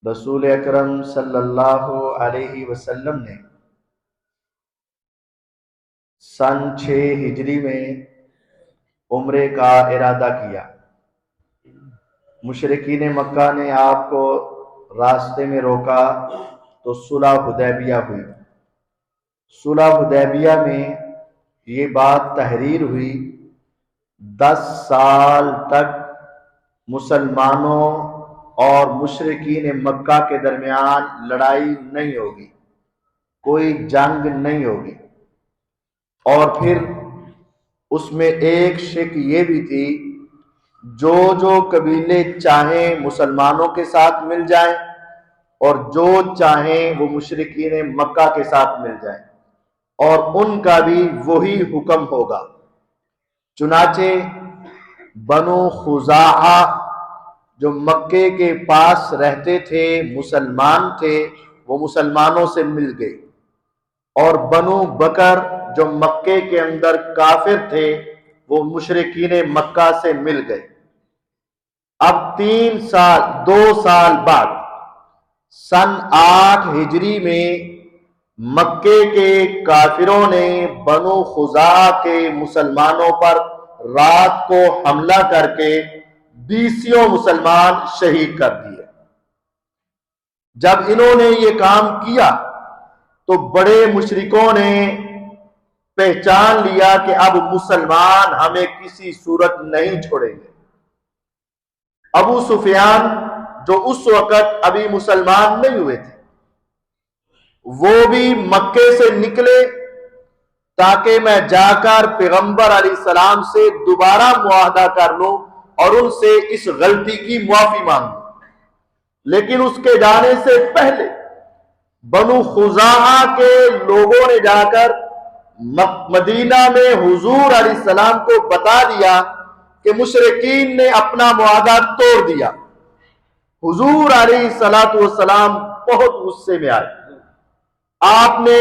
رسول اکرم صلی اللہ علیہ وسلم نے سن 6 ہجری میں عمرے کا ارادہ کیا۔ مشرکین مکہ نے آپ کو راستے میں روکا تو صلح حدیبیہ ہوئی۔ صلح حدیبیہ میں یہ بات تحریر ہوئی 10 سال تک مسلمانوں اور مشرکین مکہ کے درمیان لڑائی نہیں ہوگی، کوئی جنگ نہیں ہوگی۔ اور پھر اس میں ایک شک یہ بھی تھی، جو قبیلے چاہیں مسلمانوں کے ساتھ مل جائیں اور جو چاہیں وہ مشرکین مکہ کے ساتھ مل جائیں، اور ان کا بھی وہی حکم ہوگا۔ چنانچہ بنو خزاعہ جو مکے کے پاس رہتے تھے، مسلمان تھے، وہ مسلمانوں سے مل گئے، اور بنو بکر جو مکے کے اندر کافر تھے وہ مشرکین مکہ سے مل گئے۔ اب 2 سال بعد سن 8 ہجری میں مکے کے کافروں نے بنو خزاعہ کے مسلمانوں پر رات کو حملہ کر کے 20 مسلمان شہید کر دیے۔ جب انہوں نے یہ کام کیا تو بڑے مشرکوں نے پہچان لیا کہ اب مسلمان ہمیں کسی صورت نہیں چھوڑیں گے۔ ابو سفیان جو اس وقت ابھی مسلمان نہیں ہوئے تھے، وہ بھی مکے سے نکلے تاکہ میں جا کر پیغمبر علیہ السلام سے دوبارہ معاہدہ کر لوں اور ان سے اس غلطی کی معافی مانگوں۔ لیکن اس کے جانے سے پہلے بنو خزاعہ کے لوگوں نے جا کر مدینہ میں حضور علیہ السلام کو بتا دیا کہ مشرکین نے اپنا معاہدہ توڑ دیا۔ حضور علیہ السلام بہت غصے میں آئے۔ آپ نے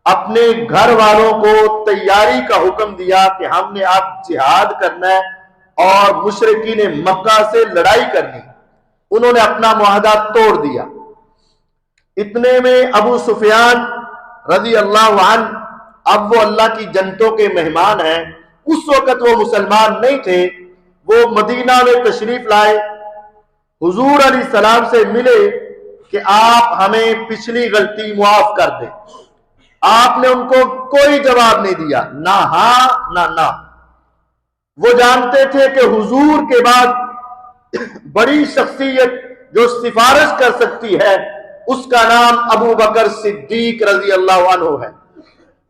اپنے گھر والوں کو تیاری کا حکم دیا کہ ہم نے اب جہاد کرنا ہے اور مشرکین مکہ سے لڑائی کرنی۔ انہوں نے اپنا معاہدہ توڑ دیا۔ اتنے میں ابو سفیان رضی اللہ عنہ، اب وہ اللہ کی جنتوں کے مہمان ہیں، اس وقت وہ مسلمان نہیں تھے، وہ مدینہ میں تشریف لائے، حضور علیہ السلام سے ملے کہ آپ ہمیں پچھلی غلطی معاف کر دیں۔ آپ نے ان کو کوئی جواب نہیں دیا، نہ ہاں نہ نہ۔ وہ جانتے تھے کہ حضور کے بعد بڑی شخصیت جو سفارش کر سکتی ہے اس کا نام ابو بکر صدیق رضی اللہ عنہ ہے۔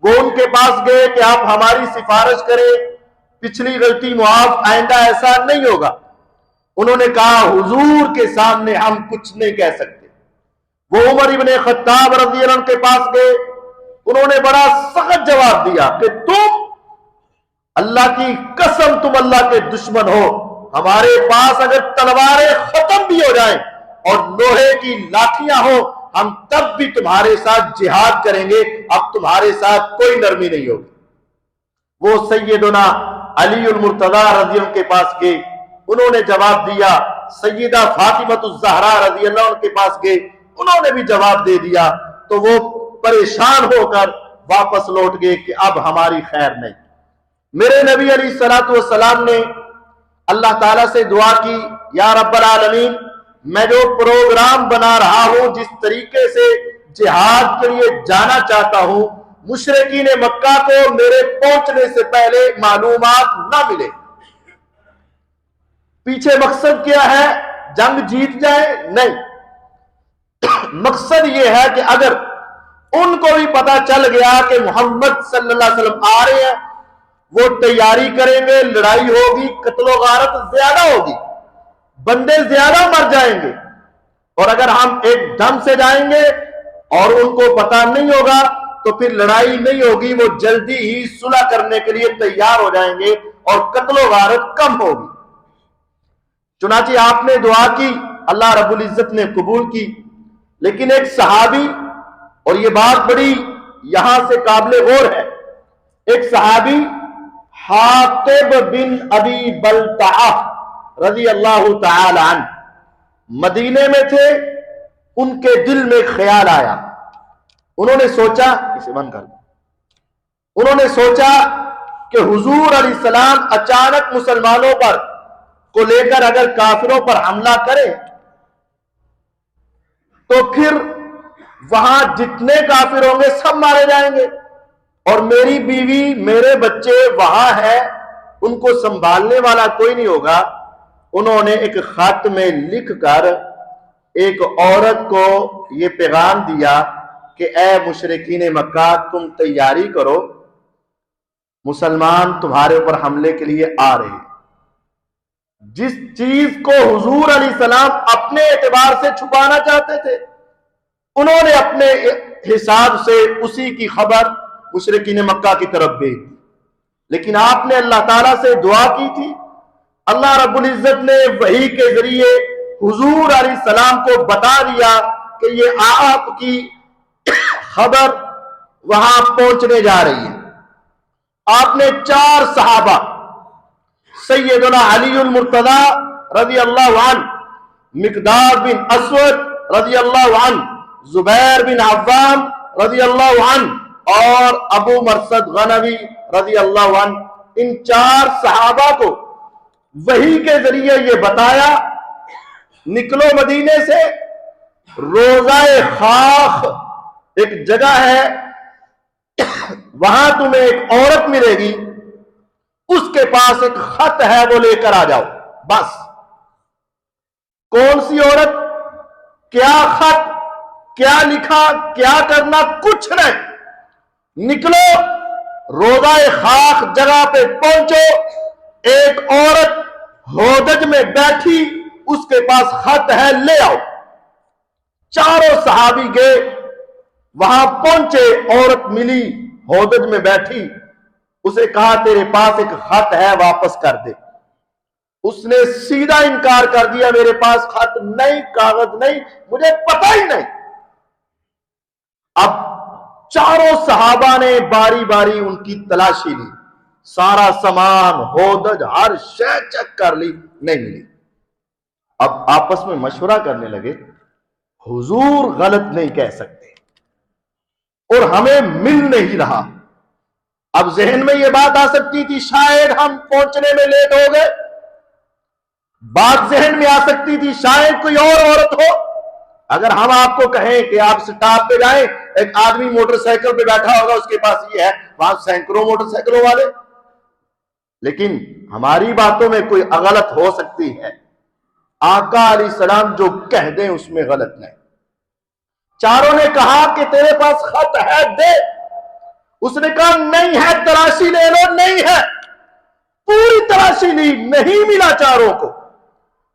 وہ ان کے پاس گئے کہ آپ ہماری سفارش کریں، پچھلی غلطی معاف، آئندہ ایسا نہیں ہوگا۔ انہوں نے کہا حضور کے سامنے ہم کچھ نہیں کہہ سکتے۔ وہ عمر ابن خطاب رضی اللہ عنہ کے پاس گئے، انہوں نے بڑا سخت جواب دیا کہ تم اللہ کی قسم تم اللہ کے دشمن ہو، ہمارے پاس اگر تلواریں ختم بھی ہو جائیں اور لوہے کی لاٹھیاں ہو ہم تب بھی تمہارے ساتھ جہاد کریں گے، اب تمہارے ساتھ کوئی نرمی نہیں ہوگی۔ وہ سیدنا علی المرتضی رضی اللہ عنہ کے پاس گئے، انہوں نے جواب دیا۔ سیدہ فاطمہ الزہرا رضی اللہ عنہ کے پاس گئے، انہوں نے بھی جواب دے دیا۔ تو وہ پریشان ہو کر واپس لوٹ گئے کہ اب ہماری خیر نہیں۔ میرے نبی علیہ الصلوۃ والسلام نے اللہ تعالیٰ سے دعا کی، یا رب العالمین، میں جو پروگرام بنا رہا ہوں، جس طریقے سے جہاد کے لیے جانا چاہتا ہوں، مشرکین مکہ کو میرے پہنچنے سے پہلے معلومات نہ ملے۔ پیچھے مقصد کیا ہے؟ جنگ جیت جائے؟ نہیں، مقصد یہ ہے کہ اگر ان کو بھی پتا چل گیا کہ محمد صلی اللہ علیہ وسلم آ رہے ہیں، وہ تیاری کریں گے، لڑائی ہوگی، قتل و غارت زیادہ ہوگی، بندے زیادہ مر جائیں گے، اور اگر ہم ایک دم سے جائیں گے اور ان کو پتا نہیں ہوگا تو پھر لڑائی نہیں ہوگی، وہ جلدی ہی صلح کرنے کے لیے تیار ہو جائیں گے اور قتل و غارت کم ہوگی۔ چنانچہ آپ نے دعا کی، اللہ رب العزت نے قبول کی۔ لیکن ایک صحابی، اور یہ بات بڑی یہاں سے قابل غور ہے، ایک صحابی حاطب بن ابی بلتعہ رضی اللہ تعالی عنہ مدینے میں تھے، ان کے دل میں خیال آیا، انہوں نے سوچا، اسے بند کر دو، انہوں نے سوچا کہ حضور علیہ السلام اچانک مسلمانوں پر کو لے کر اگر کافروں پر حملہ کرے تو پھر وہاں جتنے کافر ہوں گے سب مارے جائیں گے، اور میری بیوی میرے بچے وہاں ہیں، ان کو سنبھالنے والا کوئی نہیں ہوگا۔ انہوں نے ایک خط میں لکھ کر ایک عورت کو یہ پیغام دیا کہ اے مشرکین مکہ، تم تیاری کرو، مسلمان تمہارے اوپر حملے کے لیے آ رہے ہیں۔ جس چیز کو حضور علیہ السلام اپنے اعتبار سے چھپانا چاہتے تھے، انہوں نے اپنے حساب سے اسی کی خبر مشرکین مکہ کی طرف بھیج دی۔ لیکن آپ نے اللہ تعالیٰ سے دعا کی تھی، اللہ رب العزت نے وحی کے ذریعے حضور علیہ السلام کو بتا دیا کہ یہ آپ کی خبر وہاں پہنچنے جا رہی ہے۔ آپ نے 4 صحابہ، سیدنا علی المرتضی رضی اللہ عنہ، مقداد بن اسود رضی اللہ عنہ، زبیر بن عوام رضی اللہ عنہ اور ابو مرثد غنوی رضی اللہ عنہ، ان 4 صحابہ کو وحی کے ذریعے یہ بتایا، نکلو مدینے سے، روضہ خاخ ایک جگہ ہے، وہاں تمہیں ایک عورت ملے گی، اس کے پاس ایک خط ہے، وہ لے کر آ جاؤ۔ بس کون سی عورت، کیا خط، کیا لکھا، کیا کرنا، کچھ نہیں، نکلو روضہ خاخ جگہ پہ پہنچو، ایک عورت ہودج میں بیٹھی، اس کے پاس خط ہے، لے آؤ۔ چاروں صحابی گئے، وہاں پہنچے، عورت ملی ہودج میں بیٹھی، اسے کہا تیرے پاس ایک خط ہے، واپس کر دے۔ اس نے سیدھا انکار کر دیا، میرے پاس خط نہیں، کاغذ نہیں، مجھے پتہ ہی نہیں۔ اب چاروں صحابہ نے باری باری ان کی تلاشی لی، سارا سامان، ہودج، ہر شے چیک کر لی، نہیں ملی۔ اب آپس میں مشورہ کرنے لگے، حضور غلط نہیں کہہ سکتے اور ہمیں مل نہیں رہا۔ اب ذہن میں یہ بات آ سکتی تھی شاید ہم پہنچنے میں لیٹ ہو گئے، بات ذہن میں آ سکتی تھی شاید کوئی اور عورت ہو۔ اگر ہم آپ کو کہیں کہ آپ سٹاپ پہ جائیں، ایک آدمی موٹر سائیکل پہ بیٹھا ہوگا، اس کے پاس یہ ہے، وہاں سینکڑوں موٹر سائیکلوں والے، لیکن ہماری باتوں میں کوئی غلط ہو سکتی ہے، آقا علیہ السلام جو کہہ دیں اس میں غلط نہیں۔ چاروں نے کہا کہ تیرے پاس خط ہے، دے۔ اس نے کہا نہیں ہے، تلاشی لے لو، نہیں ہے۔ پوری تلاشی لی، نہیں ملا چاروں کو۔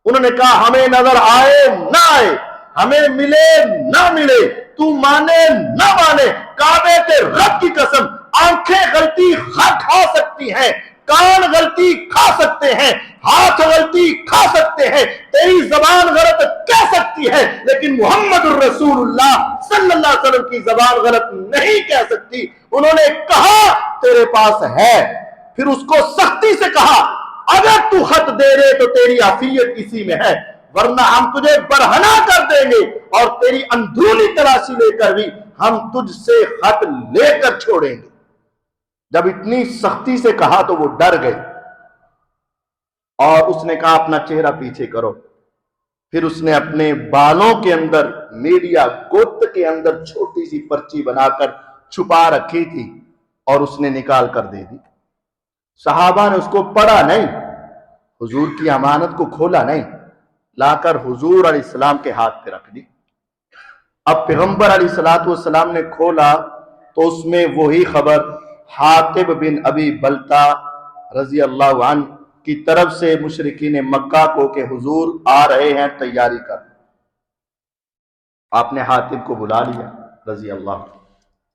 انہوں نے کہا ہمیں نظر آئے نہ آئے، ہمیں ملے نہ ملے، تو مانے نہ مانے، کعبے کے رب کی قسم، آنکھیں غلطی کھا سکتی ہیں، کان غلطی کھا سکتے ہیں، ہاتھ غلطی کھا سکتے ہیں، تیری زبان غلط کہہ سکتی ہے، لیکن محمد الرسول اللہ صلی اللہ علیہ وسلم کی زبان غلط نہیں کہہ سکتی۔ انہوں نے کہا تیرے پاس ہے، پھر اس کو سختی سے کہا اگر تو خط دے رہے تو تیری عافیت اسی میں ہے، ورنہ ہم تجھے برہنہ کر دیں گے، اور تیری اندرونی تلاشی لے کر بھی ہم تجھ سے خط لے کر چھوڑیں گے۔ جب اتنی سختی سے کہا تو وہ ڈر گئے، اور اس نے کہا اپنا چہرہ پیچھے کرو۔ پھر اس نے اپنے بالوں کے اندر، میڈیا گوت کے اندر چھوٹی سی پرچی بنا کر چھپا رکھی تھی، اور اس نے نکال کر دے دی۔ صحابہ نے اس کو پڑھا نہیں، حضور کی امانت کو کھولا نہیں، لا کر حضور علیہ السلام کے ہاتھ پہ رکھ دی۔ اب پیغمبر علیہ السلام نے کھولا تو اس میں وہی خبر حاطب بن ابی بلتا رضی اللہ عنہ کی طرف سے مشرکین مکہ کو کہ حضور آ رہے ہیں، تیاری کر۔ آپ نے حاطب کو بلا لیا رضی اللہ عنہ،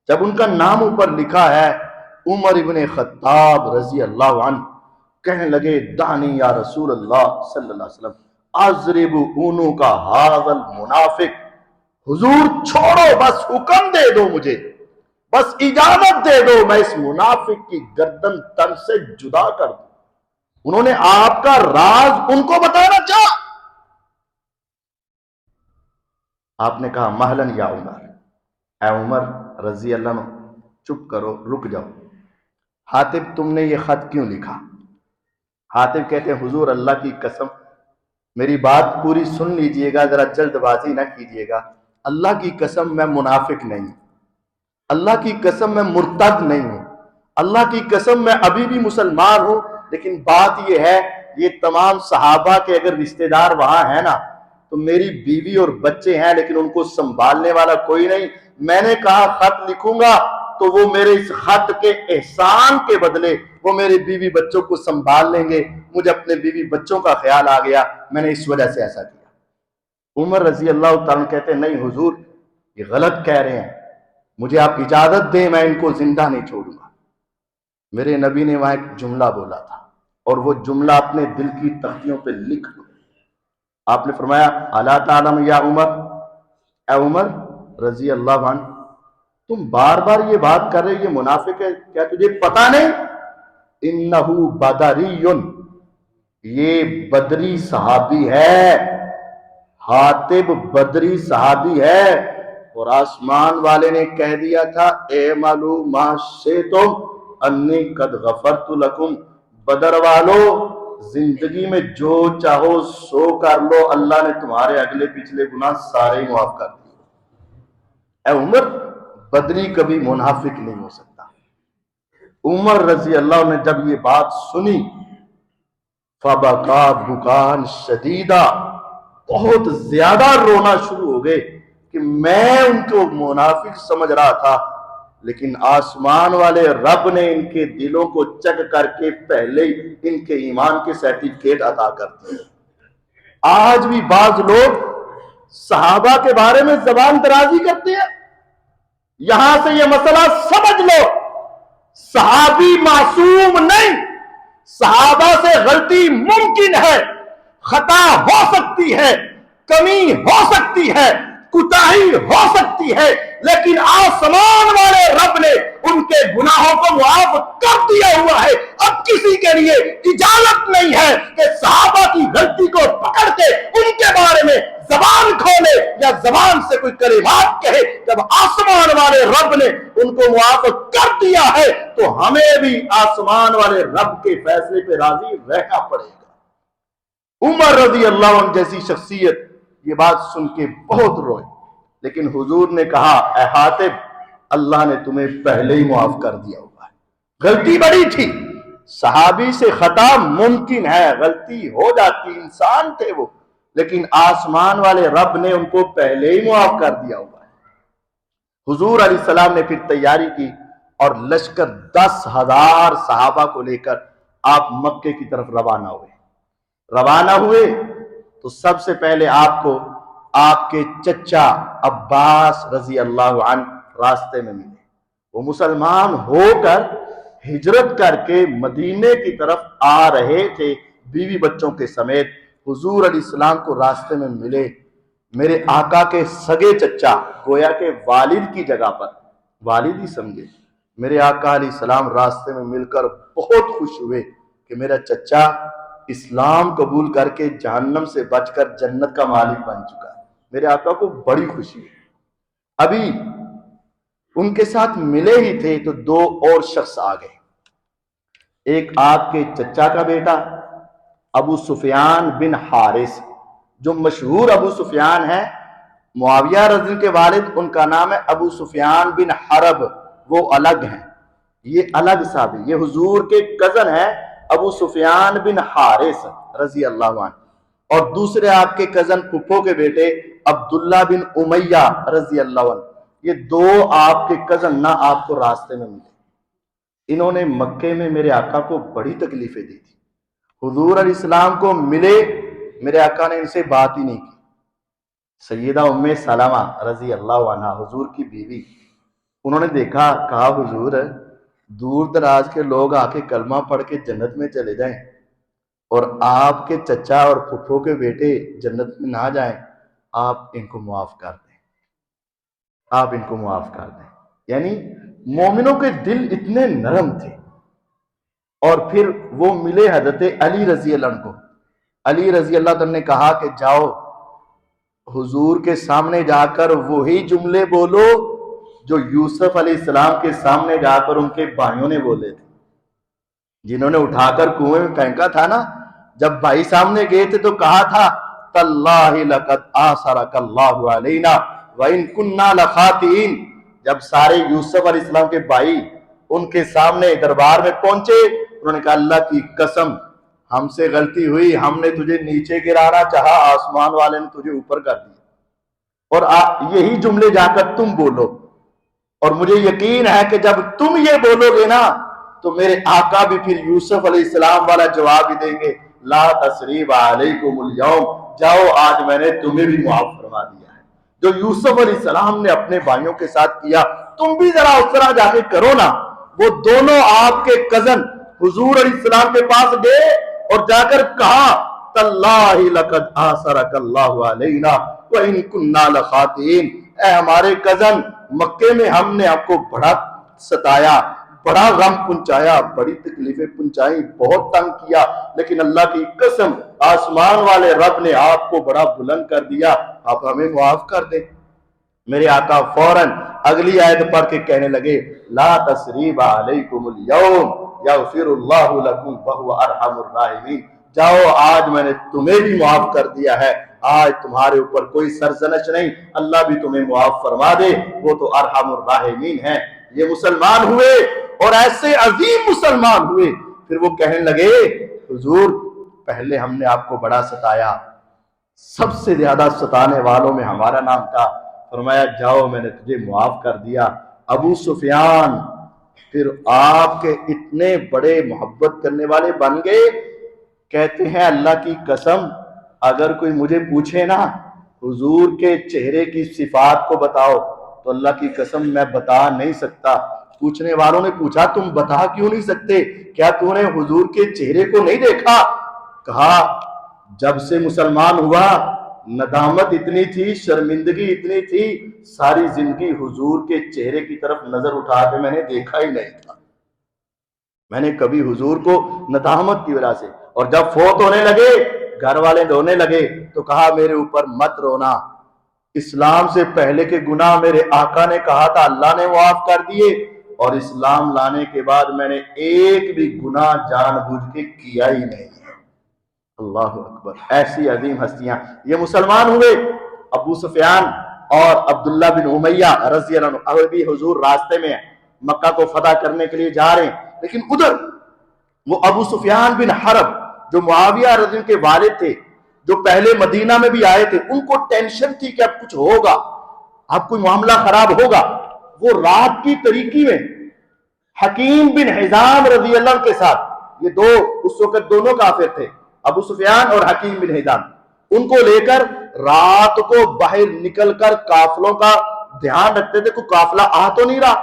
جب ان کا نام اوپر لکھا ہے عمر ابن خطاب رضی اللہ عنہ، کہنے لگے دانی یا رسول اللہ صلی اللہ علیہ وسلم اضرب اونو کا حاضر المنافق، حضور چھوڑو، بس حکم دے دو مجھے، بس اجازت دے دو، میں اس منافق کی گردن تن سے جدا کر دوں۔ انہوں نے آپ کا راز ان کو بتانا چاہا۔ آپ نے کہا مہلن یا عمر، اے عمر رضی اللہ عنہ چپ کرو، رک جاؤ، حاتب تم نے یہ خط کیوں لکھا؟ حاتب کہتے ہیں حضور اللہ کی قسم، میری بات پوری سن لیجئے گا، ذرا جلد بازی نہ کیجئے گا، اللہ کی قسم میں منافق نہیں ہوں، اللہ کی قسم میں مرتد نہیں ہوں، اللہ کی قسم میں ابھی بھی مسلمان ہوں، لیکن بات یہ ہے یہ تمام صحابہ کے اگر رشتہ دار وہاں ہیں نا تو میری بیوی اور بچے ہیں لیکن ان کو سنبھالنے والا کوئی نہیں، میں نے کہا خط لکھوں گا تو وہ میرے اس خط کے احسان کے بدلے وہ میرے بیوی بچوں کو سنبھال لیں گے، مجھے اپنے بیوی بچوں کا خیال آ گیا، میں نے اس وجہ سے ایسا کیا۔ عمر رضی اللہ تعالیٰ کہتے ہیں نہیں حضور یہ غلط کہہ رہے ہیں، مجھے آپ اجازت دیں میں ان کو زندہ نہیں چھوڑوں گا۔ میرے نبی نے وہاں ایک جملہ بولا تھا اور وہ جملہ اپنے دل کی تختیوں پہ لکھ لو۔ آپ نے فرمایا الا تعلم یا عمر، اے عمر رضی اللہ عنہ تم بار بار یہ بات کر رہے یہ منافق ہے، کیا تجھے پتا نہیں؟ انہو بدری، یہ بدری صحابی ہے، حاتب بدری صحابی ہے، اور آسمان والے نے کہہ دیا تھا اعملوا ما شئتم انی قد غفرت لکم، بدر والو زندگی میں جو چاہو سو کر لو، اللہ نے تمہارے اگلے پچھلے گناہ سارے معاف کر دیے۔ اے عمر بدری کبھی منافق نہیں ہو سکتا۔ عمر رضی اللہ عنہ نے جب یہ بات سنی فبکا بکان شدیدہ، بہت زیادہ رونا شروع ہو گئے کہ میں ان کو منافق سمجھ رہا تھا، لیکن آسمان والے رب نے ان کے دلوں کو چیک کر کے پہلے ہی ان کے ایمان کے سرٹیفکیٹ عطا کر دیے۔ آج بھی بعض لوگ صحابہ کے بارے میں زبان درازی کرتے ہیں، یہاں سے یہ مسئلہ سمجھ لو صحابی معصوم نہیں، صحابہ سے غلطی ممکن ہے، خطا ہو سکتی ہے، کمی ہو سکتی ہے، کوتاہی ہو سکتی ہے، لیکن آسمان والے رب نے ان کے گناہوں کو معاف کر دیا ہوا ہے۔ اب کسی کے لیے اجازت نہیں ہے کہ صحابہ کی غلطی کو پکڑ کے ان کے بارے میں زبان کھولے یا زبان سے کوئی کلمات کہے۔ جب آسمان والے رب نے ان کو معاف کر دیا ہے تو ہمیں بھی آسمان والے رب کے فیصلے پہ راضی رہنا پڑے گا۔ عمر رضی اللہ عنہ جیسی شخصیت یہ بات سن کے بہت روئے، لیکن حضور نے کہا اے حاتب اللہ نے تمہیں پہلے ہی معاف کر دیا ہوا ہے، غلطی بڑی تھی، صحابی سے خطا ممکن ہے، غلطی ہو جاتی، انسان تھے وہ، لیکن آسمان والے رب نے ان کو پہلے ہی معاف کر دیا ہوا ہے۔ حضور علیہ السلام نے پھر تیاری کی اور لشکر 10,000 صحابہ کو لے کر آپ مکے کی طرف روانہ ہوئے تو سب سے پہلے آپ کو آپ کے چچا عباس رضی اللہ عنہ راستے میں ملے۔ وہ مسلمان ہو کر ہجرت کر کے مدینے کی طرف آ رہے تھے بیوی بچوں کے سمیت، حضور علیہ السلام کو راستے میں ملے، میرے آقا کے سگے چچا، گویا کہ والد کی جگہ پر والد ہی سمجھے، میرے آقا علیہ السلام راستے میں مل کر بہت خوش ہوئے کہ میرا چچا اسلام قبول کر کے جہنم سے بچ کر جنت کا مالک بن چکا ہے۔ میرے آقا کو بڑی خوشی ہوئی۔ ابھی ان کے ساتھ ملے ہی تھے تو 2 اور شخص آ گئے، ایک آپ کے چچا کا بیٹا ابو سفیان بن حارث، جو مشہور ابو سفیان ہے، معاویہ رضی کے والد ان کا نام ہے ابو سفیان بن حرب، وہ الگ ہیں، یہ الگ صحابی، یہ حضور کے کزن ہیں ابو سفیان بن حارث رضی اللہ عنہ، اور دوسرے آپ کے کزن پھپھو کے بیٹے عبداللہ بن امیہ رضی اللہ عنہ، یہ 2 آپ کے کزن نہ آپ کو راستے میں ملے۔ انہوں نے مکے میں میرے آقا کو بڑی تکلیفیں دی تھی، حضور علیہ السلام کو ملے، میرے آقا نے ان سے بات ہی نہیں کی۔ سیدہ ام سلمہ رضی اللہ عنہ حضور کی بیوی، انہوں نے دیکھا، کہا حضور دور دراز کے لوگ آ کے کلمہ پڑھ کے جنت میں چلے جائیں اور آپ کے چچا اور پھپھو کے بیٹے جنت میں نہ جائیں، آپ ان کو معاف کر دیں، آپ ان کو معاف کر دیں۔ یعنی مومنوں کے دل اتنے نرم تھے۔ اور پھر وہ ملے حضرت علی رضی اللہ عنہ کو، علی رضی اللہ عنہ نے کہا کہ جاؤ حضور کے سامنے جا کر وہی جملے بولو جو یوسف علیہ السلام کے سامنے جا کر ان کے بھائیوں نے بولے تھے، جنہوں نے اٹھا کر کنویں میں پھینکا تھا نا. جب بھائی سامنے گئے تھے تو کہا تھا تاللہ لقد آثرک اللہ علینا وان کنا لخاطئین. جب سارے یوسف علیہ السلام کے بھائی ان کے سامنے دربار میں پہنچے، انہوں نے کہا اللہ کی قسم ہم سے غلطی ہوئی، ہم نے تجھے نیچے گرانا چاہا، آسمان والے نے تجھے اوپر کر دیا، اور یہی جملے جا کر تم بولو. اور مجھے یقین ہے کہ جب تم یہ بولو گے نا تو میرے آقا بھی پھر یوسف علیہ السلام والا جواب ہی دیں گے، لا تثریب علیکم اليوم، جاؤ آج میں نے تمہیں بھی معاف فرما دیا ہے. جو یوسف علیہ السلام نے اپنے بھائیوں کے ساتھ کیا تم بھی ذرا اس طرح جا کے کرو نا. وہ دونوں آپ کے کزن حضور علیہ السلام کے پاس گئے اور جا کر کہا تاللہ لقد آثرک اللہ علینا وان کنا لخاطئین، اے ہمارے کزن، مکے میں ہم نے آپ کو بڑا ستایا، بڑا غم پہنچایا، بڑی تکلیفیں پہنچائیں، بہت تنگ کیا، لیکن اللہ کی قسم آسمان والے رب نے آپ کو بڑا بلند کر دیا، آپ ہمیں معاف کر دیں. میرے آقا فوراً اگلی آیت پڑھ کے کہنے لگے لا تثریب علیکم اليوم یغفر اللہ لکم وہو ارحم الراحمین، جاؤ آج میں نے تمہیں بھی معاف کر دیا ہے، آج تمہارے اوپر کوئی سرزنش نہیں، اللہ بھی تمہیں معاف فرما دے، وہ تو ارحم الراحمین ہے. یہ مسلمان ہوئے اور ایسے عظیم مسلمان ہوئے. پھر وہ کہنے لگے حضور پہلے ہم نے آپ کو بڑا ستایا، سب سے زیادہ ستانے والوں میں ہمارا نام تھا. فرمایا جاؤ میں نے تجھے معاف کر دیا. ابو سفیان پھر آپ کے اتنے بڑے محبت کرنے والے بن گئے، کہتے ہیں اللہ کی قسم اگر کوئی مجھے پوچھے نا حضور کے چہرے کی صفات کو بتاؤ تو اللہ کی قسم میں بتا نہیں سکتا. پوچھنے والوں نے پوچھا تم بتا کیوں نہیں سکتے، کیا تو نے حضور کے چہرے کو نہیں دیکھا؟ کہا جب سے مسلمان ہوا ندامت اتنی تھی، شرمندگی اتنی تھی، ساری زندگی حضور کے چہرے کی طرف نظر اٹھا کے میں نے دیکھا ہی نہیں تھا. میں نے کبھی حضور کو ندامت کی وجہ سے، اور جب فوت ہونے لگے گھر والے رونے لگے تو کہا میرے اوپر مت رونا، اسلام سے پہلے کے گناہ میرے آقا نے کہا تھا اللہ نے معاف کر دیے، اور اسلام لانے کے بعد میں نے ایک بھی گناہ جان بوجھ کے کیا ہی نہیں. اللہ اکبر. ایسی عظیم ہستیاں یہ مسلمان ہوئے. ابو سفیان اور عبداللہ بن امیہ رضی اللہ عنہ ابھی حضور راستے میں مکہ کو فتح کرنے کے لیے جا رہے ہیں، لیکن ادھر وہ ابو سفیان بن حرب جو معاویہ رضی اللہ عنہ کے والد تھے، جو پہلے مدینہ میں بھی آئے تھے، ان کو ٹینشن تھی کہ اب کچھ ہوگا، اب کوئی معاملہ خراب ہوگا. وہ رات کی تاریکی میں حکیم بن حزام رضی اللہ عنہ کے ساتھ، یہ دو اس وقت دونوں کافر تھے، ابو سفیان اور حکیم بن حزام، ان کو لے کر رات کو باہر نکل کر قافلوں کا دھیان رکھتے تھے کوئی قافلہ آ تو نہیں رہا.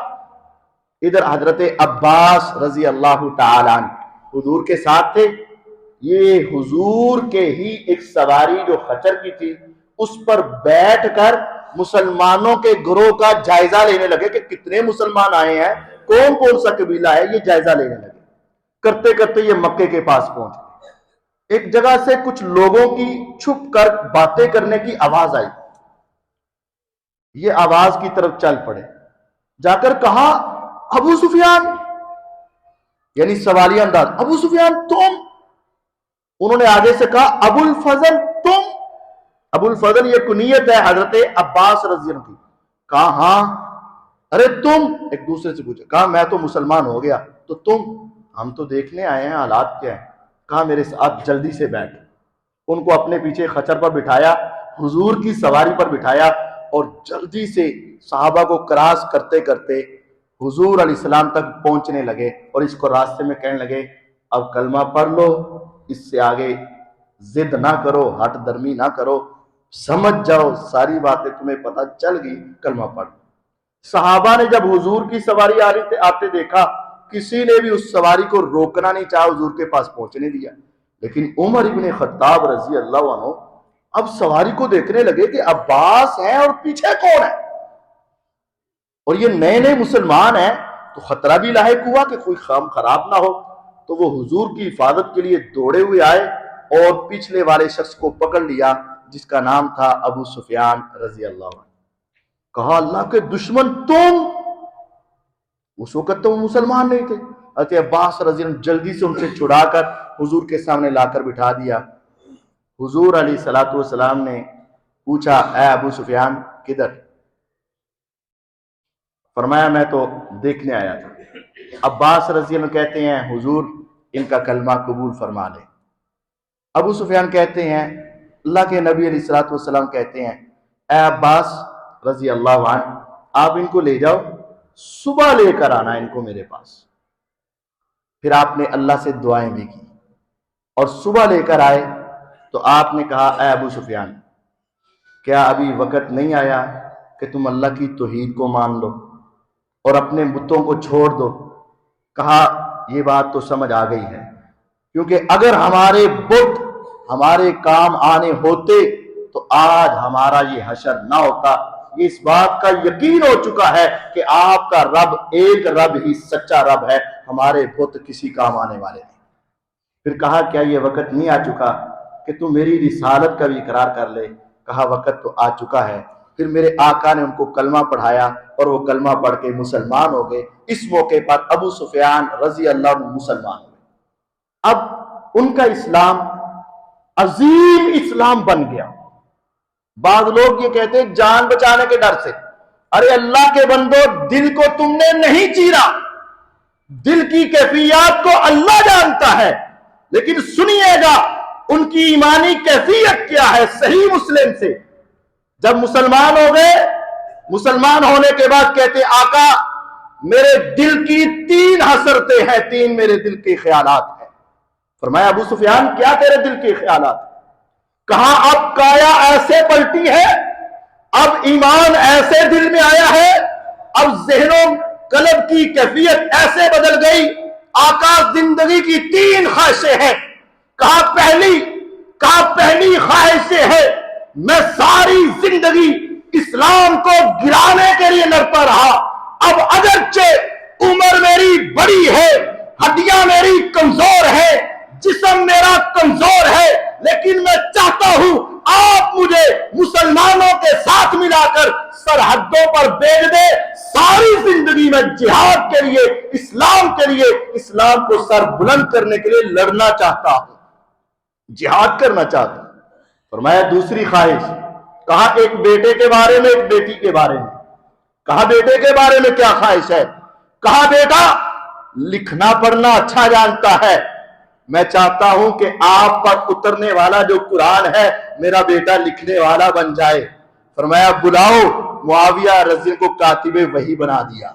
ادھر حضرت عباس رضی اللہ تعالیٰ عنہ حضور کے ساتھ تھے. یہ حضور کے ہی ایک سواری جو خچر کی تھی اس پر بیٹھ کر مسلمانوں کے گروہ کا جائزہ لینے لگے کہ کتنے مسلمان آئے ہیں، کون کون سا قبیلہ ہے، یہ جائزہ لینے لگے. کرتے کرتے یہ مکے کے پاس پہنچ گئے. ایک جگہ سے کچھ لوگوں کی چھپ کر باتیں کرنے کی آواز آئی. یہ آواز کی طرف چل پڑے، جا کر کہا ابو سفیان، یعنی سوالیہ انداز، ابو سفیان تم؟ انہوں نے آگے سے کہا ابو الفضل تم؟ ابو الفضل یہ کنیت ہے حضرت عباس رضی اللہ عنہ کی. کہا ہاں. ارے تم؟ ایک دوسرے سے پوچھے. کہا میں تو مسلمان ہو گیا. تو تم؟ ہم تو دیکھنے آئے ہیں حالات کیا ہیں. کہا میرے ساتھ جلدی سے بیٹھ. ان کو اپنے پیچھے خچر پر بٹھایا، حضور کی سواری پر بٹھایا، اور جلدی سے صحابہ کو کراس کرتے کرتے حضور علیہ السلام تک پہنچنے لگے، اور اس کو راستے میں کہنے لگے اب کلمہ پڑھ لو، اس سے آگے ضد نہ کرو، ہٹ درمی نہ کرو، سمجھ جاؤ، ساری باتیں تمہیں پتہ چل گئی، کلمہ پڑھ. صحابہ نے جب حضور کی سواری آتے دیکھا، کسی نے بھی اس سواری کو روکنا نہیں چاہا، حضور کے پاس پہنچنے دیا. لیکن عمر ابن خطاب رضی اللہ عنہ اب سواری کو دیکھنے لگے کہ عباس ہیں اور پیچھے کون ہے، اور یہ نئے نئے مسلمان ہیں، تو خطرہ بھی لاحق ہوا کہ کوئی کام خراب نہ ہو. تو وہ حضور کی حفاظت کے لیے دوڑے ہوئے آئے اور پچھلے والے شخص کو پکڑ لیا جس کا نام تھا ابو سفیان رضی اللہ عنہ. کہا اللہ کے دشمن تم؟ اس وقت تو مسلمان نہیں تھے. حضرت عباس رضی اللہ عنہ جلدی سے ان سے چھڑا کر حضور کے سامنے لا کر بٹھا دیا. حضور علیہ الصلوۃ والسلام نے پوچھا اے ابو سفیان کدھر؟ فرمایا میں تو دیکھنے آیا تھا. عباس رضی اللہ عنہ کہتے ہیں حضور ان کا کلمہ قبول فرما لے. ابو سفیان کہتے ہیں اللہ کے نبی علیہ الصلوۃ والسلام کہتے ہیں اے عباس رضی اللہ عنہ آپ ان کو لے جاؤ، صبح لے کر آنا ان کو میرے پاس. پھر آپ نے اللہ سے دعائیں بھی کی اور صبح لے کر آئے تو آپ نے کہا اے ابو سفیان کیا ابھی وقت نہیں آیا کہ تم اللہ کی توحید کو مان لو اور اپنے بتوں کو چھوڑ دو؟ کہا یہ بات تو سمجھ آ گئی ہے، کیونکہ اگر ہمارے بت ہمارے کام آنے ہوتے تو آج ہمارا یہ حشر نہ ہوتا. یہ اس بات کا یقین ہو چکا ہے کہ آپ کا رب ایک رب ہی سچا رب ہے، ہمارے بت کسی کام آنے والے نہیں. پھر کہا کیا یہ وقت نہیں آ چکا کہ تم میری رسالت کا بھی اقرار کر لے؟ کہا وقت تو آ چکا ہے. پھر میرے آقا نے ان کو کلمہ پڑھایا اور وہ کلمہ پڑھ کے مسلمان ہو گئے. اس موقع پر ابو سفیان رضی اللہ عنہ مسلمان ہوئے. اب ان کا اسلام عظیم اسلام بن گیا. بعض لوگ یہ کہتے ہیں جان بچانے کے ڈر سے، ارے اللہ کے بندو دل کو تم نے نہیں چیرا، دل کی کیفیات کو اللہ جانتا ہے. لیکن سنیے گا ان کی ایمانی کیفیت کیا ہے. صحیح مسلم سے جب مسلمان ہو گئے، مسلمان ہونے کے بعد کہتے آقا میرے دل کی 3 حسرتیں ہیں، 3 میرے دل کے خیالات ہیں. فرمایا ابو سفیان کیا تیرے دل کے خیالات؟ کہا اب کایا ایسے پلٹی ہے، اب ایمان ایسے دل میں آیا ہے، اب ذہن و قلب کی کیفیت ایسے بدل گئی. آقا زندگی کی 3 خواہشیں ہیں. کہا پہلی خواہش ہے میں ساری زندگی اسلام کو گرانے کے لیے لڑتا رہا، اب اگرچہ عمر میری بڑی ہے، ہڈیاں میری کمزور ہے، جسم میرا کمزور ہے، لیکن میں چاہتا ہوں آپ مجھے مسلمانوں کے ساتھ ملا کر سرحدوں پر بھیج دے. ساری زندگی میں جہاد کے لیے، اسلام کے لیے، اسلام کو سر بلند کرنے کے لیے لڑنا چاہتا ہوں، جہاد کرنا چاہتا ہوں. فرمایا دوسری خواہش؟ کہا ایک بیٹے کے بارے میں، ایک بیٹی کے بارے میں. کہا بیٹے کے بارے میں کیا خواہش ہے؟ کہا بیٹا لکھنا پڑھنا اچھا جانتا ہے، میں چاہتا ہوں کہ آپ پر اترنے والا جو قرآن ہے میرا بیٹا لکھنے والا بن جائے. فرمایا بلاؤ. معاویہ رضی اللہ عنہ کو کاتب وحی بنا دیا.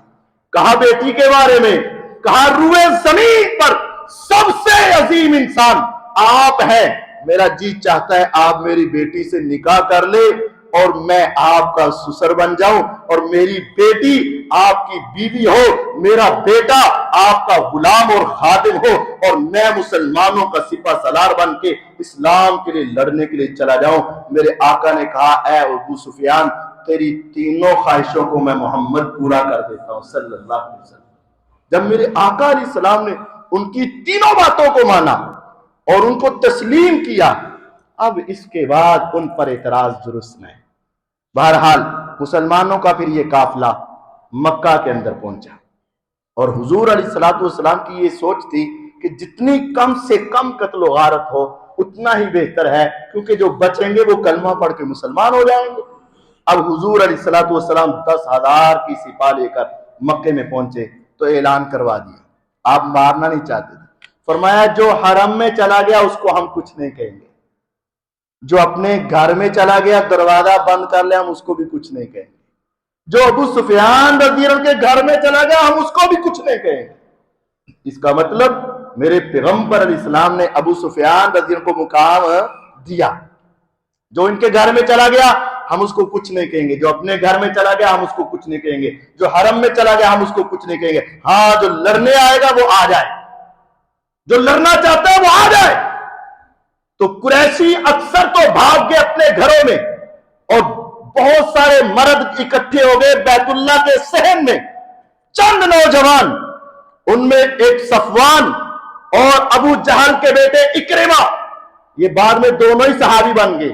کہا بیٹی کے بارے میں؟ کہا روئے زمین پر سب سے عظیم انسان آپ ہیں، میرا جی چاہتا ہے آپ میری بیٹی سے نکاح کر لے اور میں آپ کا سسر بن جاؤں اور میری بیٹی آپ کی بیوی ہو، میرا بیٹا آپ کا غلام اور خادم ہو، اور میں مسلمانوں کا سپہ سالار بن کے اسلام کے لیے لڑنے کے لیے چلا جاؤں. میرے آقا نے کہا اے ابو سفیان تیری 3 خواہشوں کو میں محمد پورا کر دیتا ہوں صلی اللہ علیہ وسلم. جب میرے آقا علیہ السلام نے ان کی 3 باتوں کو مانا اور ان کو تسلیم کیا، اب اس کے بعد ان پر اعتراض درست نہیں. بہرحال مسلمانوں کا پھر یہ قافلہ مکہ کے اندر پہنچا اور حضور علیہ الصلوۃ والسلام کی یہ سوچ تھی کہ جتنی کم سے کم قتل و غارت ہو اتنا ہی بہتر ہے، کیونکہ جو بچیں گے وہ کلمہ پڑھ کے مسلمان ہو جائیں گے. اب حضور علیہ الصلوۃ والسلام 10,000 کی سپاہ لے کر مکے میں پہنچے تو اعلان کروا دیا، آپ مارنا نہیں چاہتے تھے. فرمایا جو حرم میں چلا گیا اس کو ہم کچھ نہیں کہیں گے، جو اپنے گھر میں چلا گیا دروازہ بند کر لے ہم اس کو بھی کچھ نہیں کہیں گے، جو ابو سفیان رضی اللہ عنہ کے گھر میں چلا گیا ہم اس کو بھی کچھ نہیں کہیں گے. اس کا مطلب میرے پیغمبر علیہ السلام نے ابو سفیان رضی اللہ عنہ کو مقام دیا. جو ان کے گھر میں چلا گیا ہم اس کو کچھ نہیں کہیں گے، جو اپنے گھر میں چلا گیا ہم اس کو کچھ نہیں کہیں گے، جو حرم میں چلا گیا ہم اس کو کچھ نہیں کہیں گے. ہاں جو لڑنے آئے گا وہ آ جائے، جو لڑنا چاہتا ہے وہ آ جائے. تو قریشی اکثر تو بھاگ گئے اپنے گھروں میں اور بہت سارے مرد اکٹھے ہو گئے بیت اللہ کے صحن میں. چند نوجوان، ان میں ایک صفوان اور ابو جہل کے بیٹے اکرمہ، یہ بعد میں دونوں ہی صحابی بن گئے.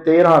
13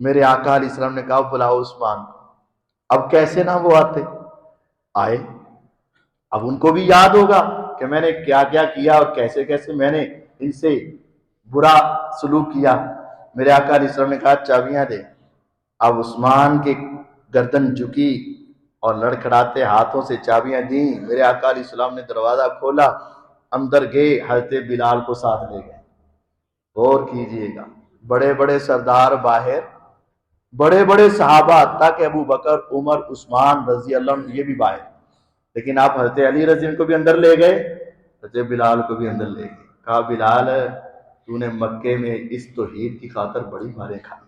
میرے آقا علیہ السلام نے کہا بلاؤ عثمان کو۔ اب کیسے نہ وہ آئے، اب ان کو بھی یاد ہوگا کہ میں نے کیا کیا کیا اور کیسے کیسے میں نے ان سے برا سلوک کیا۔ میرے آقا علیہ السلام نے کہا چابیاں دے۔ اب عثمان کی گردن جھکی اور لڑکھڑاتے ہاتھوں سے چابیاں دیں۔ میرے آقا علیہ السلام نے دروازہ کھولا، اندر گئے، حضرت بلال کو ساتھ لے گئے۔ غور کیجئے گا، بڑے بڑے سردار باہر، بڑے بڑے صحابہ حتیٰ کہ ابو بکر، عمر، عثمان رضی اللہ عنہ یہ بھی باہر، لیکن آپ حضرت علی رضی اللہ عنہ کو بھی اندر لے گئے، حضرت بلال کو بھی اندر لے گئے۔ کہا بلال تو نے مکے میں اس توحید کی خاطر بڑی ماریں کھائی،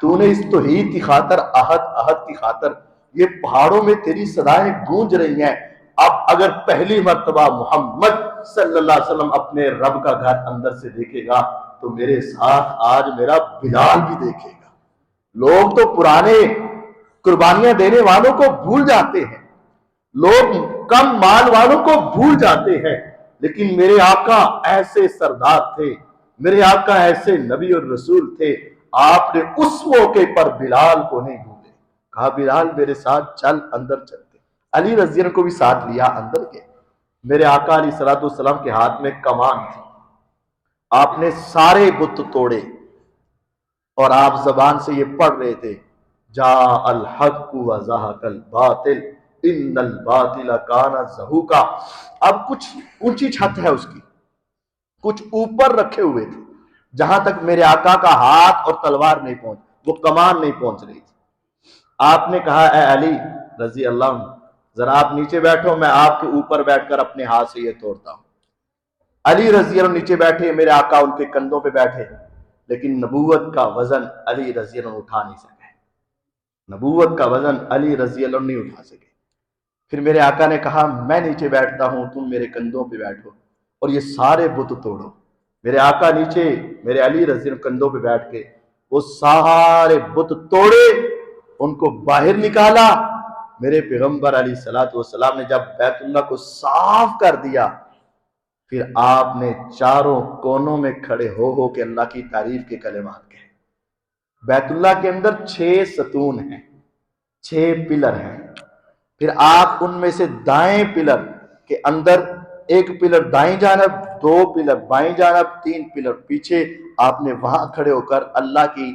تو نے اس توحید کی خاطر، احد کی خاطر یہ پہاڑوں میں تیری صدائیں گونج رہی ہیں۔ اب اگر پہلی مرتبہ محمد صلی اللہ علیہ وسلم اپنے رب کا گھر اندر سے دیکھے گا تو میرے ساتھ آج میرا بلال بھی دیکھے گا۔ لوگ تو پرانے قربانیاں دینے والوں کو بھول جاتے ہیں، لوگ کم مال والوں کو بھول جاتے ہیں، لیکن میرے آقا ایسے سردار تھے، میرے آقا ایسے نبی اور رسول تھے، آپ نے اس موقع پر بلال کو نہیں بھولے۔ کہا بلال میرے ساتھ چل، اندر چلتے۔ علی رضی اللہ عنہ کو بھی ساتھ لیا، اندر گئے۔ میرے آقا علیہ الصلوۃ والسلام کے ہاتھ میں کمان تھی، آپ نے سارے بت توڑے اور آپ زبان سے یہ پڑھ رہے تھے جاء الحق وزہق الباطل ان الباطل کان زہوقا۔ اب کچھ اونچی چھت ہے اس کی، کچھ اوپر رکھے ہوئے تھے جہاں تک میرے آقا کا ہاتھ اور تلوار نہیں پہنچ، وہ کمان نہیں پہنچ رہی تھی۔ آپ نے کہا اے علی رضی اللہ عنہ ذرا آپ نیچے بیٹھو، میں آپ کے اوپر بیٹھ کر اپنے ہاتھ سے یہ توڑتا ہوں۔ علی رضی اللہ عنہ نیچے بیٹھے، میرے آقا ان کے کندھوں پہ بیٹھے، لیکن نبوت کا وزن علی رضی اللہ عنہ اٹھا نہیں سکے، نبوت کا وزن علی رضی اللہ عنہ نہیں اٹھا سکے۔ پھر میرے آقا نے کہا میں نیچے بیٹھتا ہوں، تم میرے کندھوں پہ بیٹھو اور یہ سارے بت توڑو۔ میرے آقا نیچے، میرے علی رضی اللہ عنہ کندھوں پہ بیٹھ کے وہ سارے بت توڑے، ان کو باہر نکالا۔ میرے پیغمبر علیہ الصلوۃ والسلام نے جب بیت اللہ کو صاف کر دیا، پھر آپ نے چاروں کونوں میں کھڑے ہو کے اللہ کی تعریف کے کلمات کہے۔ بیت اللہ کے اندر 6 ستون ہیں، 6 پلر ہیں، پھر آپ ان میں سے دائیں پلر کے اندر ایک پلر دائیں جانب، 2 پلر بائیں جانب، 3 پلر پیچھے، آپ نے وہاں کھڑے ہو کر اللہ کی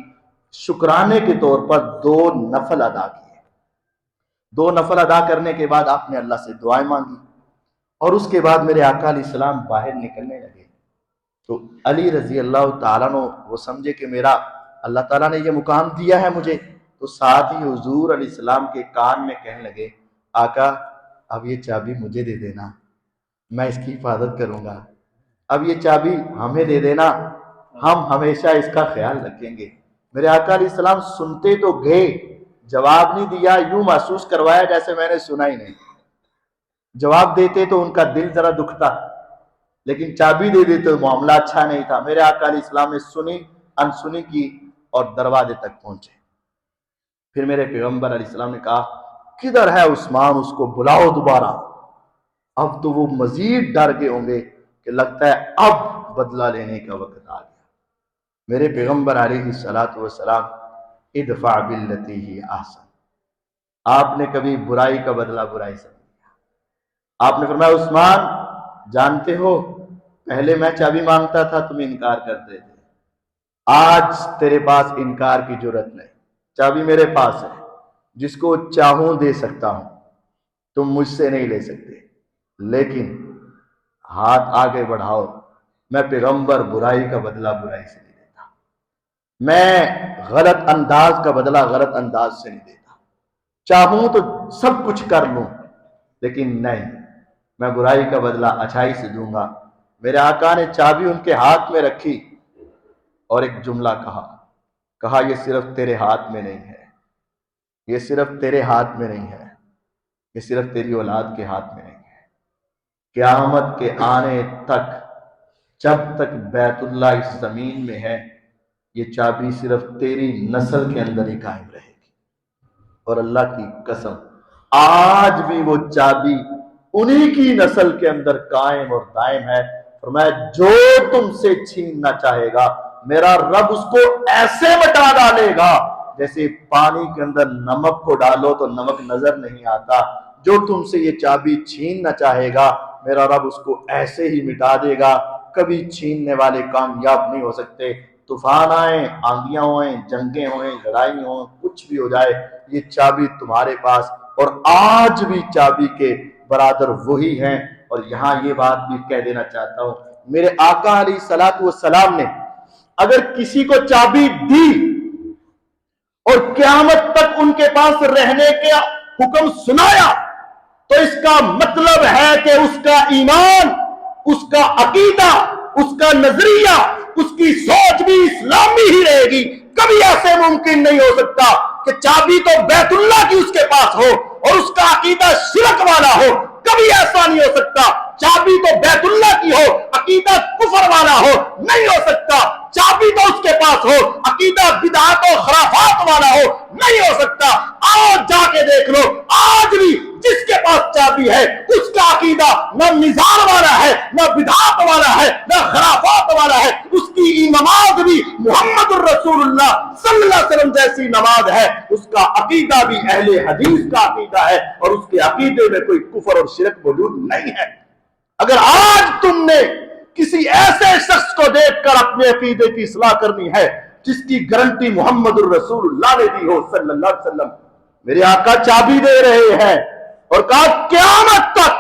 شکرانے کے طور پر 2 نفل ادا کیے۔ 2 نفل ادا کرنے کے بعد آپ نے اللہ سے دعائیں مانگی، اور اس کے بعد میرے آقا علیہ السلام باہر نکلنے لگے تو علی رضی اللہ تعالیٰ عنہ وہ سمجھے کہ میرا اللہ تعالیٰ نے یہ مقام دیا ہے مجھے، تو ساتھ ہی حضور علیہ السلام کے کان میں کہنے لگے آقا اب یہ چابی مجھے دے دینا، میں اس کی حفاظت کروں گا، اب یہ چابی ہمیں دے دینا، ہم ہمیشہ اس کا خیال رکھیں گے۔ میرے آقا علیہ السلام سنتے تو گئے، جواب نہیں دیا، یوں محسوس کروایا جیسے میں نے سنا ہی نہیں۔ جواب دیتے تو ان کا دل ذرا دکھتا، لیکن چابی دے دیتے تو معاملہ اچھا نہیں تھا۔ میرے آقا علیہ السلام نے سنی انسنی کی اور دروازے تک پہنچے۔ پھر میرے پیغمبر علیہ السلام نے کہا کدھر ہے عثمان، اس کو بلاؤ دوبارہ۔ اب تو وہ مزید ڈر گئے ہوں گے کہ لگتا ہے اب بدلہ لینے کا وقت آ گیا۔ میرے پیغمبر علیہ الصلوۃ والسلام ادفع باللتی ہی احسن، آپ نے کبھی برائی کا بدلہ برائی سے نہیں لیا۔ آپ نے فرمایا عثمان جانتے ہو پہلے میں چابی مانگتا تھا تم انکار کرتے تھے، آج تیرے پاس انکار کی جرت نہیں، چابی میرے پاس ہے، جس کو چاہوں دے سکتا ہوں، تم مجھ سے نہیں لے سکتے، لیکن ہاتھ آگے بڑھاؤ، میں پیغمبر برائی کا بدلہ برائی سے نہیں دیتا، میں غلط انداز کا بدلہ غلط انداز سے نہیں دیتا، چاہوں تو سب کچھ کر لوں لیکن نہیں، میں برائی کا بدلہ اچھائی سے دوں گا۔ میرے آقا نے چابی ان کے ہاتھ میں رکھی اور ایک جملہ کہا یہ صرف تیرے ہاتھ میں نہیں ہے، یہ صرف تیرے ہاتھ میں نہیں ہے، یہ صرف تیری اولاد کے ہاتھ میں نہیں ہے، قیامت کے آنے تک جب تک بیت اللہ اس زمین میں ہے یہ چابی صرف تیری نسل کے اندر ہی قائم رہے گی۔ اور اللہ کی قسم آج بھی وہ چابی انہی کی نسل کے اندر قائم اور دائم ہے۔ فرمایا جو تم سے چھیننا چاہے گا میرا رب اس کو ایسے مٹا ڈالے گا جیسے پانی کے اندر نمک کو ڈالو تو نمک نظر نہیں آتا. جو تم سے یہ چابی چھیننا چاہے گا میرا رب اس کو ایسے ہی مٹا دے گا. کبھی چھیننے والے کامیاب نہیں ہو سکتے. طوفان آئیں، آندیاں ہوئیں، جنگیں ہوئیں، لڑائی ہوں، کچھ بھی ہو جائے، یہ چابی تمہارے پاس. اور آج بھی چابی کے برادر وہی ہیں. اور یہاں یہ بات بھی کہہ دینا چاہتا ہوں، میرے آقا علیہ الصلوۃ والسلام نے اگر کسی کو چابی دی اور قیامت تک ان کے پاس رہنے کا حکم سنایا تو اس کا مطلب ہے کہ اس کا ایمان، اس کا عقیدہ، اس کا نظریہ، اس کی سوچ بھی اسلامی ہی رہے گی. کبھی ایسے ممکن نہیں ہو سکتا کہ چابی تو بیت اللہ کی اس کے پاس ہو اور اس کا عقیدہ شرک والا ہو. کبھی ایسا نہیں ہو سکتا. چابی تو بیت اللہ کی ہو، عقیدہ کفر والا ہو، نہیں ہو سکتا. چابی تو اس کے پاس ہو، عقیدہ بدعات و خرافات والا ہو، نہیں ہو سکتا. آج جا کے دیکھ لو، آج بھی جس کے پاس چابی ہے اس کا عقیدہ نہ نظام والا ہے، نہ بدعات والا ہے، نہ خرافات والا ہے. اس کی نماز بھی محمد الرسول اللہ صلی اللہ علیہ وسلم جیسی نماز ہے. اس کا عقیدہ بھی اہل حدیث کا عقیدہ ہے اور اس کے عقیدے میں کوئی کفر اور شرک موجود نہیں ہے. اگر آج تم نے کسی ایسے شخص کو دیکھ کر اپنے عقیدے کی اصلاح کرنی ہے جس کی گارنٹی محمد الرسول اللہ نے دی ہو صلی اللہ علیہ وسلم، میرے آقا چابی دے رہے ہیں اور کہا قیامت تک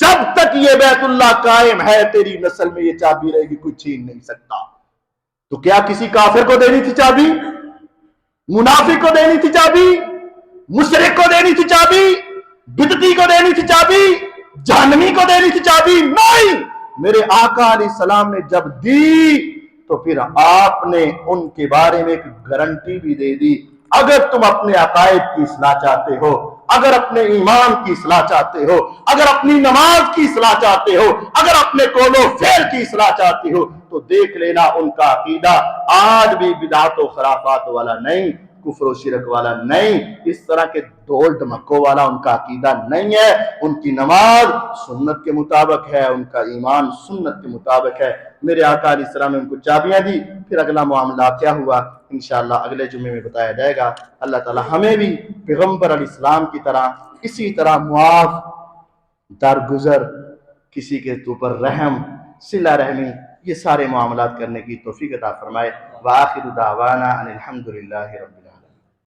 جب تک یہ بیت اللہ قائم ہے تیری نسل میں یہ چابی رہے گی، کوئی چھین نہیں سکتا. تو کیا کسی کافر کو دینی تھی چابی؟ منافق کو دینی تھی چابی؟ مشرک کو دینی تھی چابی؟ بدعتی کو دینی تھی چابی؟ جہنمی کو دینی تھی چابی؟ نہیں. میرے آقا علیہ السلام نے جب دی تو پھر آپ نے ان کے بارے میں ایک گارنٹی بھی دے دی. اگر تم اپنے عقائد کی اصلاح چاہتے ہو، اگر اپنے ایمان کی اصلاح چاہتے ہو، اگر اپنی نماز کی اصلاح چاہتے ہو، اگر اپنے قول و فعل کی اصلاح چاہتے ہو تو دیکھ لینا ان کا عقیدہ آج بھی بدعات و خرافات والا نہیں، کفر و شرک والا نہیں، اس طرح کے ڈول ڈمکوں والا ان کا عقیدہ نہیں ہے. ان کی نماز سنت کے مطابق ہے، ان کا ایمان سنت کے مطابق ہے. میرے آقا علیہ السلام نے ان کو چابیاں دی. پھر اگلا معاملہ کیا ہوا انشاءاللہ اگلے جمعے میں بتایا جائے گا. اللہ تعالی ہمیں بھی پیغمبر علیہ السلام کی طرح اسی طرح معاف، درگزر، کسی کے اوپر رحم، صلہ رحمی، یہ سارے معاملات کرنے کی توفیق عطا فرمائے. وآخر دعوانا ان الحمدللہ رب